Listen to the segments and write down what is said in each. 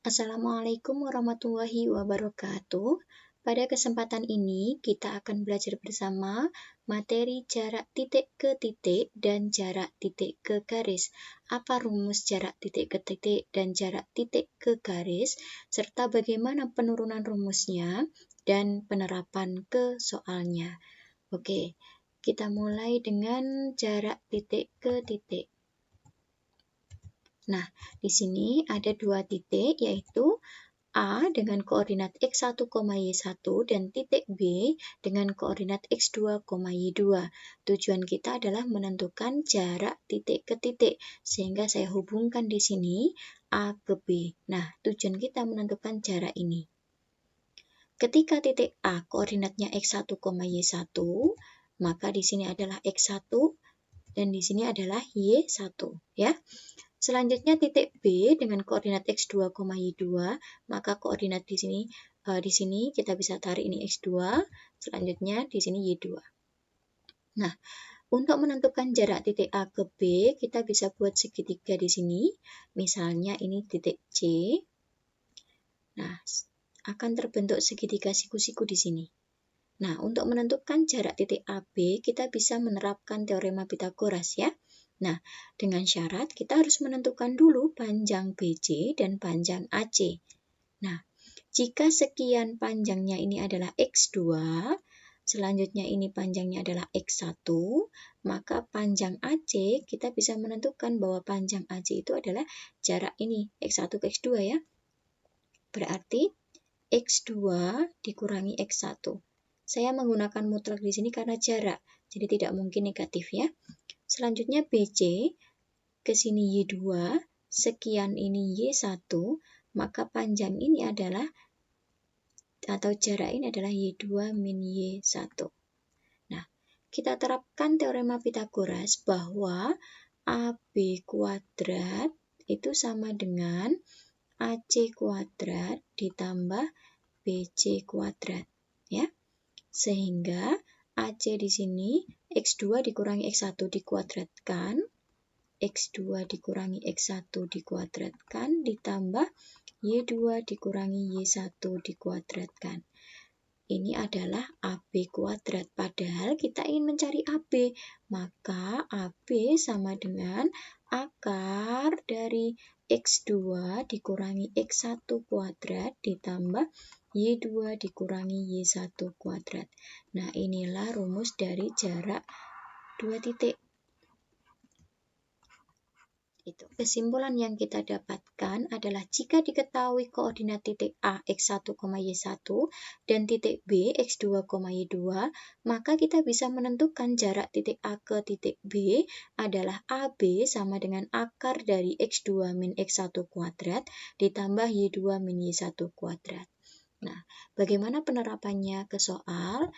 Assalamualaikum warahmatullahi wabarakatuh. Pada kesempatan ini, kita akan belajar bersama materi jarak titik ke titik dan jarak titik ke garis. Apa rumus jarak titik ke titik dan jarak titik ke garis, serta bagaimana penurunan rumusnya dan penerapan ke soalnya. Oke, kita mulai dengan jarak titik ke titik. Nah, di sini ada dua titik, yaitu A dengan koordinat X1, Y1 dan titik B dengan koordinat X2, Y2. Tujuan kita adalah menentukan jarak titik ke titik, sehingga saya hubungkan di sini A ke B. Nah, tujuan kita menentukan jarak ini. Ketika titik A koordinatnya X1, Y1, maka di sini adalah X1 dan di sini adalah Y1, ya. Selanjutnya titik B dengan koordinat X2, Y2, maka koordinat di sini kita bisa tarik ini X2, selanjutnya di sini Y2. Nah, untuk menentukan jarak titik A ke B, kita bisa buat segitiga di sini. Misalnya ini titik C. Nah, akan terbentuk segitiga siku-siku di sini. Nah, untuk menentukan jarak titik AB, kita bisa menerapkan teorema Pythagoras, ya. Nah, dengan syarat kita harus menentukan dulu panjang BC dan panjang AC. Nah, jika sekian panjangnya ini adalah X2, selanjutnya ini panjangnya adalah X1, maka panjang AC kita bisa menentukan bahwa panjang AC itu adalah jarak ini, X1 ke X2, ya. Berarti X2 dikurangi X1. Saya menggunakan mutlak di sini karena jarak, jadi tidak mungkin negatif, ya. Selanjutnya BC, ke sini Y2, sekian ini Y1, maka panjang ini adalah, atau jarak ini adalah Y2 min Y1. Nah, kita terapkan teorema Pythagoras bahwa AB kuadrat itu sama dengan AC kuadrat ditambah BC kuadrat, ya. Sehingga AC di sini X2 dikurangi X1 dikuadratkan, X2 dikurangi X1 dikuadratkan, ditambah Y2 dikurangi Y1 dikuadratkan. Ini adalah AB kuadrat, padahal kita ingin mencari AB, maka AB sama dengan akar dari X2 dikurangi X1 kuadrat ditambah Y2 dikurangi Y1 kuadrat. Nah, inilah rumus dari jarak dua titik. Itu. Kesimpulan yang kita dapatkan adalah jika diketahui koordinat titik A X1, Y1 dan titik B X2, Y2, maka kita bisa menentukan jarak titik A ke titik B adalah AB sama dengan akar dari X2 min X1 kuadrat ditambah Y2 min Y1 kuadrat. Nah, bagaimana penerapannya ke soal?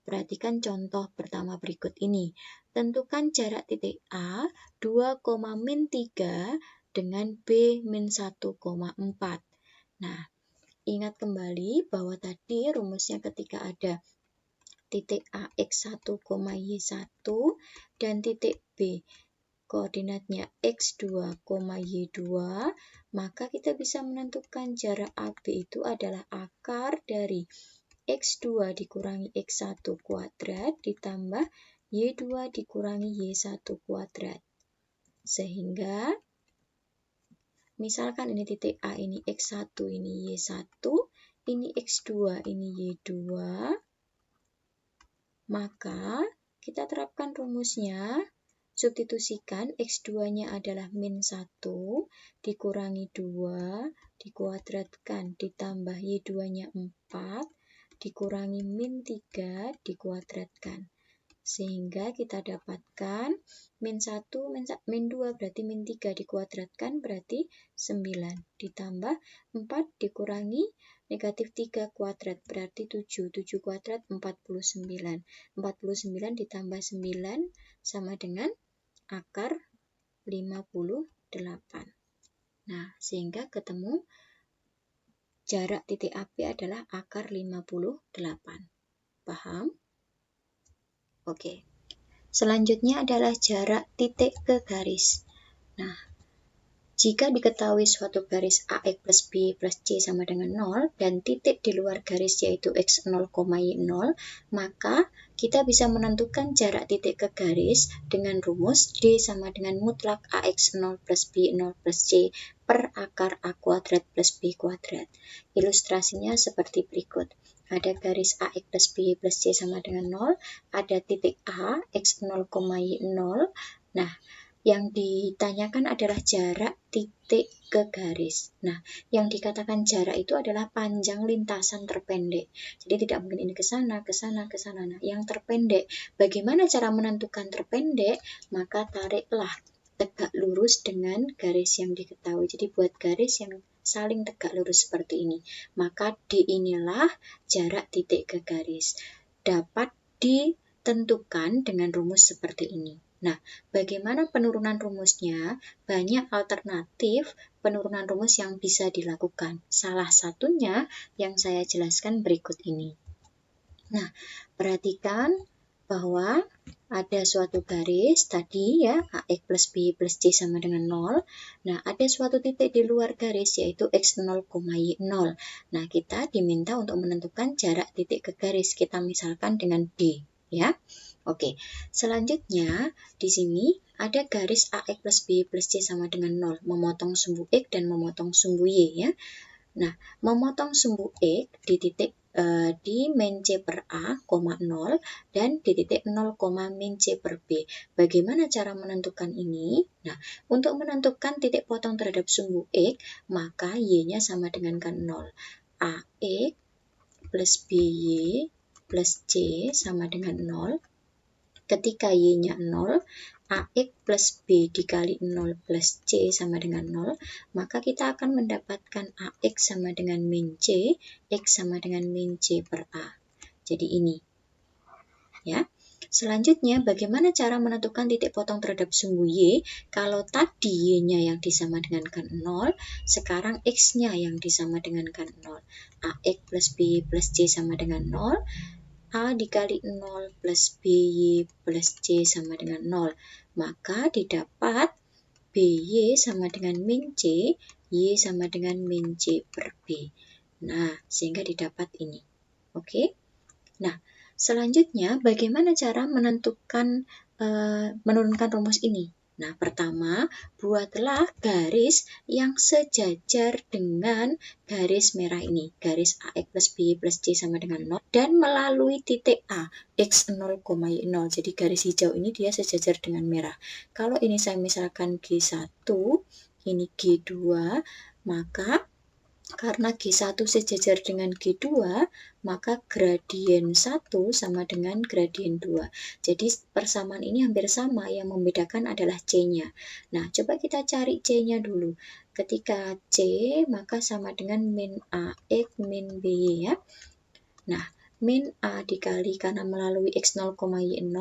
Perhatikan contoh pertama berikut ini. Tentukan jarak titik A 2, min 3 dengan B min 1,4. Nah, ingat kembali bahwa tadi rumusnya ketika ada titik A X1, Y1 dan titik B koordinatnya X2, Y2, maka kita bisa menentukan jarak AB itu adalah akar dari X2 dikurangi X1 kuadrat ditambah Y2 dikurangi Y1 kuadrat. Sehingga, misalkan ini titik A, ini X1, ini Y1, ini X2, ini Y2, maka kita terapkan rumusnya, substitusikan X2-nya adalah min 1, dikurangi 2, dikuadratkan, ditambah Y2-nya 4, dikurangi min 3 dikuadratkan. Sehingga kita dapatkan min 1, min 2 berarti min 3 dikuadratkan berarti 9. Ditambah 4 dikurangi negatif 3 kuadrat berarti 7. 7 kuadrat 49. 49 ditambah 9 sama dengan akar 58. Nah, sehingga ketemu jarak titik AB adalah akar 58. Paham? Oke. Selanjutnya adalah jarak titik ke garis. Nah, Jika diketahui suatu garis AX plus B plus C sama dengan 0 dan titik di luar garis yaitu X0, Y0, maka kita bisa menentukan jarak titik ke garis dengan rumus D sama dengan mutlak AX0 plus B0 plus C per akar A kuadrat plus B kuadrat. Ilustrasinya seperti berikut. Ada garis AX plus B plus C sama dengan 0, ada titik A, X0, Y0. Nah, yang ditanyakan adalah jarak titik ke garis. Nah, yang dikatakan jarak itu adalah panjang lintasan terpendek. Jadi tidak mungkin ini ke sana, ke sana, ke sana. Nah, yang terpendek. Bagaimana cara menentukan terpendek? Maka tariklah tegak lurus dengan garis yang diketahui. Jadi buat garis yang saling tegak lurus seperti ini. Maka D inilah jarak titik ke garis. Dapat ditentukan dengan rumus seperti ini. Nah, bagaimana penurunan rumusnya? Banyak alternatif penurunan rumus yang bisa dilakukan. Salah satunya yang saya jelaskan berikut ini. Nah, perhatikan bahwa ada suatu garis tadi ya, AX plus B plus C sama dengan 0. Nah, ada suatu titik di luar garis yaitu X0, Y0. Nah, kita diminta untuk menentukan jarak titik ke garis. Kita misalkan dengan D ya. Oke, selanjutnya di sini ada garis AX plus B plus C sama dengan 0, memotong sumbu X dan memotong sumbu Y ya. Nah, memotong sumbu X di titik di min C per A, 0, dan di titik 0, min C per B. Bagaimana cara menentukan ini? Nah, untuk menentukan titik potong terhadap sumbu X, maka Y-nya sama dengan 0. AX plus BY plus C sama dengan 0. Ketika Y-nya 0, AX plus B dikali 0 plus C sama dengan 0, maka kita akan mendapatkan AX sama dengan min C, X sama dengan min C per A. Jadi ini. Ya. Selanjutnya, bagaimana cara menentukan titik potong terhadap sumbu Y? Kalau tadi Y-nya yang disama dengan 0, sekarang X-nya yang disama dengan 0. AX plus B plus C sama dengan 0. A dikali 0 plus BY plus C sama dengan 0. Maka didapat BY sama dengan min C, Y sama dengan min C per B. Nah, sehingga didapat ini. Oke? Nah, selanjutnya bagaimana cara menurunkan rumus ini? Nah, pertama, buatlah garis yang sejajar dengan garis merah ini. Garis AX plus B plus C sama dengan 0. Dan melalui titik A, X0, Y0. Jadi garis hijau ini dia sejajar dengan merah. Kalau ini saya misalkan G1, ini G2, maka karena G1 sejajar dengan G2, maka gradien 1 sama dengan gradien 2. Jadi persamaan ini hampir sama, yang membedakan adalah C-nya. Nah, coba kita cari C-nya dulu. Ketika C, maka sama dengan min AX min BY ya. Nah, min A dikali karena melalui X0, Y0,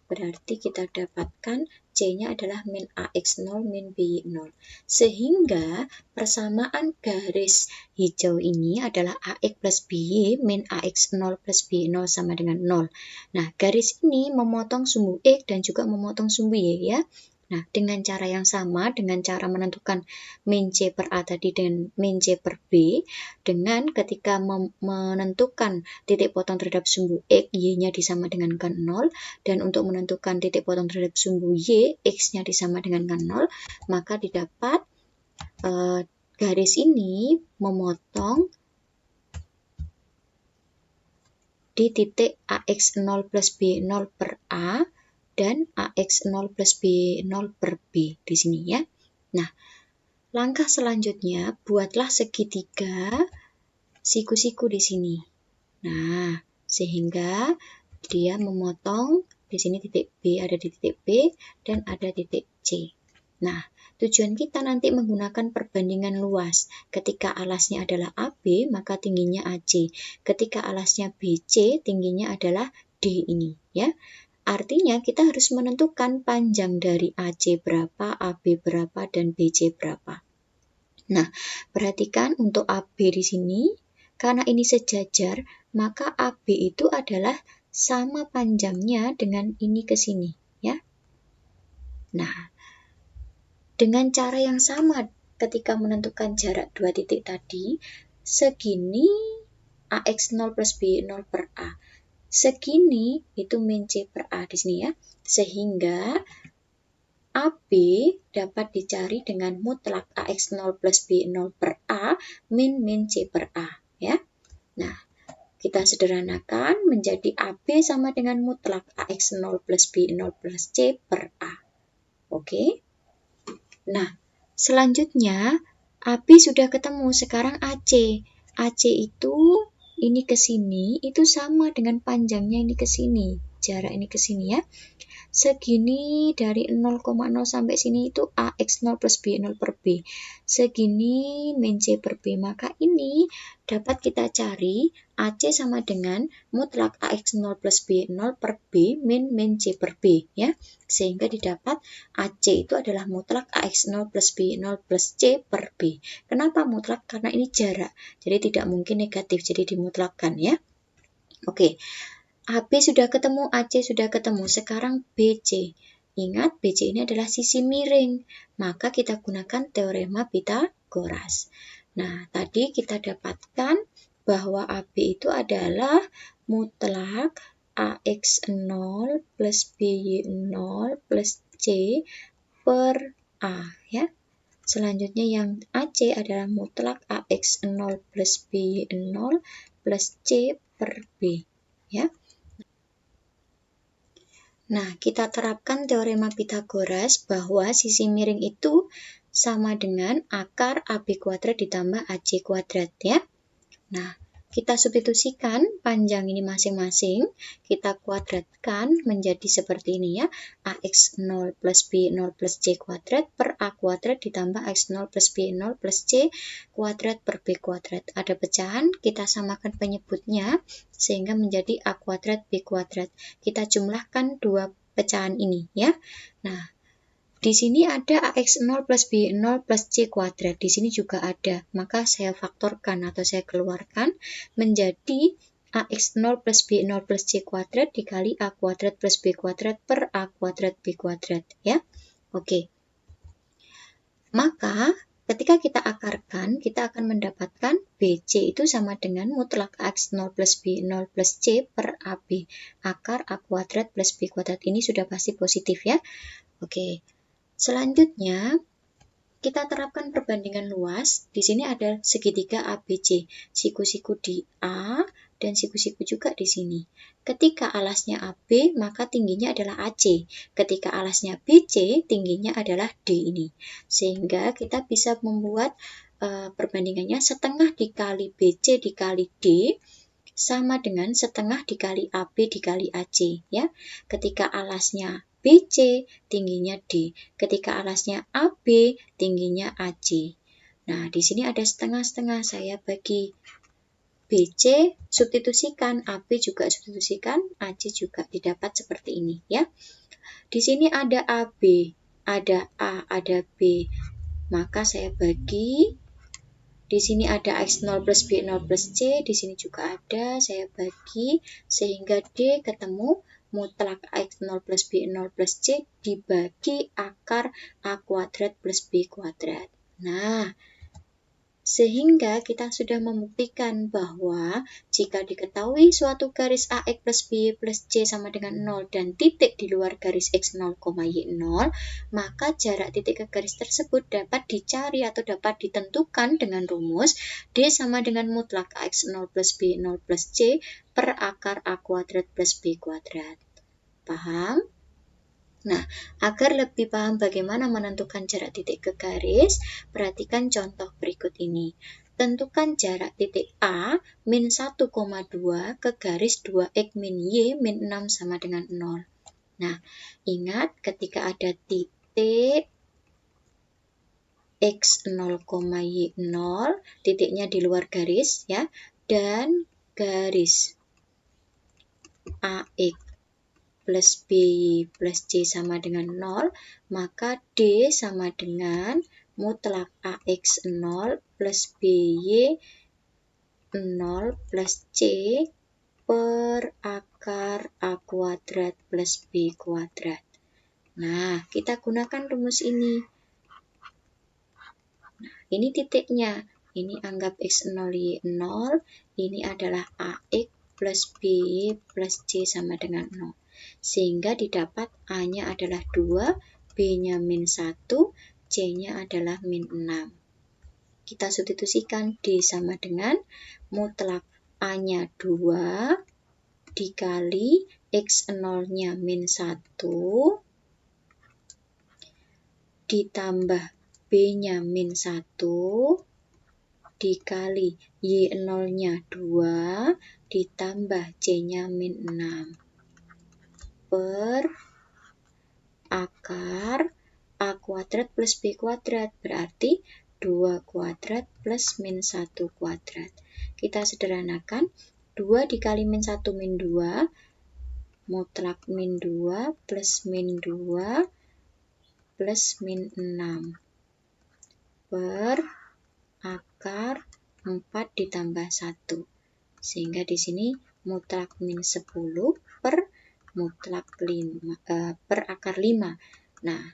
berarti kita dapatkan C-nya adalah min AX0 min BY0. Sehingga persamaan garis hijau ini adalah AX plus BY min AX0 plus BY0 sama dengan 0. Nah, garis ini memotong sumbu X dan juga memotong sumbu Y ya. Nah, dengan cara yang sama, dengan cara menentukan min C per A tadi dan min C per B, dengan ketika menentukan titik potong terhadap sumbu X, Y-nya disama dengan 0, dan untuk menentukan titik potong terhadap sumbu Y, X-nya disama dengan 0, maka didapat garis ini memotong di titik AX0 plus B0 per A, dan AX0 plus B0 per B di sini ya. Nah, langkah selanjutnya, buatlah segitiga siku-siku di sini. Nah, sehingga dia memotong di sini titik B, ada di titik B, dan ada titik C. Nah, tujuan kita nanti menggunakan perbandingan luas. Ketika alasnya adalah AB, maka tingginya AC. Ketika alasnya BC, tingginya adalah D ini, ya. Artinya kita harus menentukan panjang dari AC berapa, AB berapa, dan BC berapa. Nah, perhatikan untuk AB di sini, karena ini sejajar, maka AB itu adalah sama panjangnya dengan ini ke sini, ya. Nah, dengan cara yang sama ketika menentukan jarak dua titik tadi, segini AX0 plus B0 per A. Segini itu min C per A di sini ya. Sehingga AB dapat dicari dengan mutlak AX0 plus B0 per A min C per A ya. Nah, kita sederhanakan menjadi AB sama dengan mutlak AX0 plus B0 plus C per A. Oke. Nah, selanjutnya AB sudah ketemu, sekarang AC. AC itu ini ke sini, itu sama dengan panjangnya ini ke sini. Jarak ini ke sini ya. Segini dari 0,0 sampai sini itu AX0 plus B0 per B. Segini min C per B. Maka ini dapat kita cari AC sama dengan mutlak AX0 plus B0 per B min C per B ya. Sehingga didapat AC itu adalah mutlak AX0 plus B0 plus C per B. Kenapa mutlak? Karena ini jarak. Jadi tidak mungkin negatif, jadi dimutlakkan ya. Oke. AB sudah ketemu, AC sudah ketemu. Sekarang BC. Ingat, BC ini adalah sisi miring. Maka kita gunakan teorema Pythagoras. Nah, tadi kita dapatkan bahwa AB itu adalah mutlak AX0 plus BY0 plus C per A. Ya. Selanjutnya yang AC adalah mutlak AX0 plus BY0 plus C per B. Ya. Nah, kita terapkan teorema Pythagoras bahwa sisi miring itu sama dengan akar AB kuadrat ditambah AC kuadrat ya. Nah, kita substitusikan panjang ini masing-masing, kita kuadratkan menjadi seperti ini ya. AX0 plus B0 plus C kuadrat per A kuadrat ditambah AX0 plus B0 plus C kuadrat per B kuadrat. Ada pecahan, kita samakan penyebutnya sehingga menjadi A kuadrat B kuadrat. Kita jumlahkan dua pecahan ini ya. Nah, di sini ada AX0 plus B0 plus C kuadrat. Di sini juga ada. Maka saya faktorkan atau saya keluarkan menjadi AX0 plus B0 plus C kuadrat dikali A kuadrat plus B kuadrat per A kuadrat B kuadrat. Ya. Oke. Maka ketika kita akarkan, kita akan mendapatkan BC itu sama dengan mutlak AX0 plus B0 plus C per AB. Akar A kuadrat plus B kuadrat ini sudah pasti positif ya. Oke. Selanjutnya, kita terapkan perbandingan luas. Di sini ada segitiga ABC, siku-siku di A dan siku-siku juga di sini. Ketika alasnya AB, maka tingginya adalah AC. Ketika alasnya BC, tingginya adalah D ini. Sehingga kita bisa membuat perbandingannya setengah dikali BC dikali D sama dengan setengah dikali AB dikali AC ya. Ketika alasnya BC, tingginya D. Ketika alasnya AB, tingginya AC. Nah, di sini ada setengah-setengah. Saya bagi BC, substitusikan. AB juga substitusikan. AC juga didapat seperti ini. Ya. Di sini ada AB, ada A, ada B. Maka saya bagi. Di sini ada AX0 plus B0 plus C. Di sini juga ada. Saya bagi. Sehingga D ketemu mutlak AX0 plus B0 plus C dibagi akar A kuadrat plus B kuadrat. Nah, sehingga kita sudah membuktikan bahwa jika diketahui suatu garis AX plus B plus C sama dengan 0 dan titik di luar garis X0, Y0, maka jarak titik ke garis tersebut dapat dicari atau dapat ditentukan dengan rumus D sama dengan mutlak AX0 plus B0 plus C per akar A kuadrat plus B kuadrat. Paham? Nah, agar lebih paham bagaimana menentukan jarak titik ke garis, perhatikan contoh berikut ini. Tentukan jarak titik A min 1,2 ke garis 2X min Y min 6 sama dengan 0. Nah, ingat ketika ada titik X0, Y0, titiknya di luar garis ya, dan garis AX plus B plus C sama dengan 0, maka D sama dengan mutlak AX0 plus BY 0 plus C per akar A kuadrat plus B kuadrat. Nah, kita gunakan rumus ini. Nah, ini titiknya. Ini anggap X0, Y0. Ini adalah AX plus BY plus C sama dengan 0. Sehingga didapat A-nya adalah 2, B-nya min 1, C-nya adalah min 6. Kita substitusikan D sama dengan mutlak A-nya 2 dikali X0-nya min 1 ditambah B-nya min 1 dikali Y0-nya 2 ditambah C-nya min 6 per akar A kuadrat plus B kuadrat, berarti 2 kuadrat plus min 1 kuadrat. Kita sederhanakan, 2 dikali min 1 min 2, mutlak min 2 plus min 2 plus min 6 per akar 4 ditambah 1. Sehingga di sini mutlak min 10 per mutlak 5, per akar 5. Nah,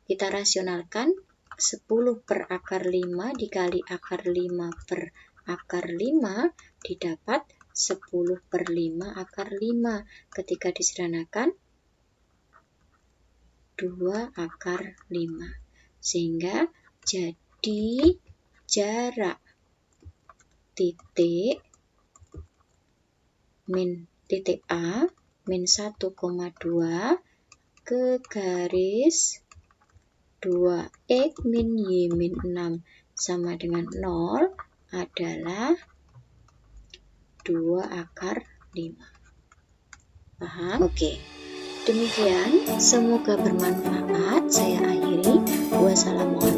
kita rasionalkan 10 per akar 5 dikali akar 5 per akar 5 didapat 10 per 5 akar 5. Ketika disederhanakan 2 akar 5. Sehingga jadi jarak titik A min 1,2 ke garis 2X min Y min 6 sama dengan 0 adalah 2 akar 5. Paham? Oke. Demikian, semoga bermanfaat. Saya akhiri. Wassalamualaikum.